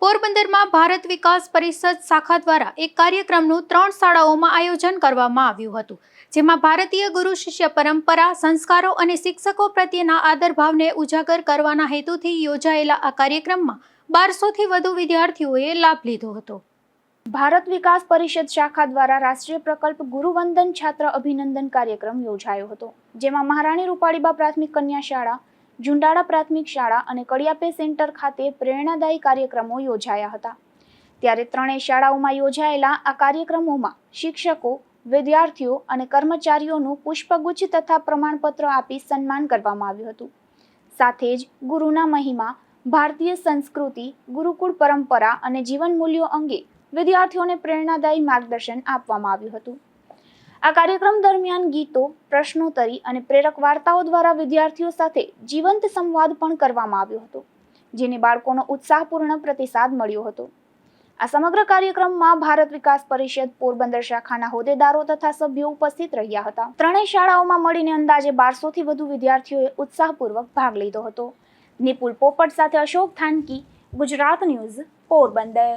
પોરબંદરમાં ભારત વિકાસ પરિષદ શાખા દ્વારા એક કાર્યક્રમનું 3 શાળાઓમાં આયોજન કરવામાં આવ્યું હતું, જેમાં ભારતીય ગુરુ શિષ્ય પરંપરા, સંસ્કારો અને શિક્ષકો પ્રત્યેના આદરભાવને ઉજાગર કરવાના હેતુથી યોજાયેલા આ કાર્યક્રમમાં 1200થી વધુ વિદ્યાર્થીઓએ લાભ લીધો હતો. ભારત વિકાસ પરિષદ શાખા દ્વારા રાષ્ટ્રીય પ્રકલ્પ ગુરુવંદન છાત્ર અભિનંદન કાર્યક્રમ યોજાયો હતો, જેમાં મહારાણી રૂપાળીબા પ્રાથમિક કન્યા શાળા, ઝુંડાળા પ્રાથમિક શાળા અને કડિયાપે સેન્ટર ખાતે પ્રેરણાદાયી કાર્યક્રમો યોજાયા હતા. ત્યારે ત્રણેય શાળાઓમાં યોજાયેલા આ કાર્યક્રમોમાં શિક્ષકો, વિદ્યાર્થીઓ અને કર્મચારીઓનું પુષ્પગુચ્છ તથા પ્રમાણપત્ર આપી સન્માન કરવામાં આવ્યું હતું. સાથે જ ગુરુના મહિમા, ભારતીય સંસ્કૃતિ, ગુરુકુળ પરંપરા અને જીવન મૂલ્યો અંગે વિદ્યાર્થીઓને પ્રેરણાદાયી માર્ગદર્શન આપવામાં આવ્યું હતું. આ કાર્યક્રમ દરમિયાન ગીતો, પ્રશ્નોત્તરી અને પ્રેરક વાર્તાઓ દ્વારા વિદ્યાર્થીઓ સાથે જીવંત સંવાદ પણ કરવામાં આવ્યો હતો, જેને બાળકોનો ઉત્સાહપૂર્ણ પ્રતિસાદ મળ્યો હતો. આ સમગ્ર કાર્યક્રમમાં ભારત વિકાસ પરિષદ પોરબંદર શાખાના હોદ્દેદારો તથા સભ્યો ઉપસ્થિત રહ્યા હતા. ત્રણેય શાળાઓમાં મળીને અંદાજે 1200થી વધુ વિદ્યાર્થીઓએ ઉત્સાહપૂર્વક ભાગ લીધો હતો. નિપુલ પોપટ સાથે અશોક થાનકી, ગુજરાત ન્યૂઝ, પોરબંદર.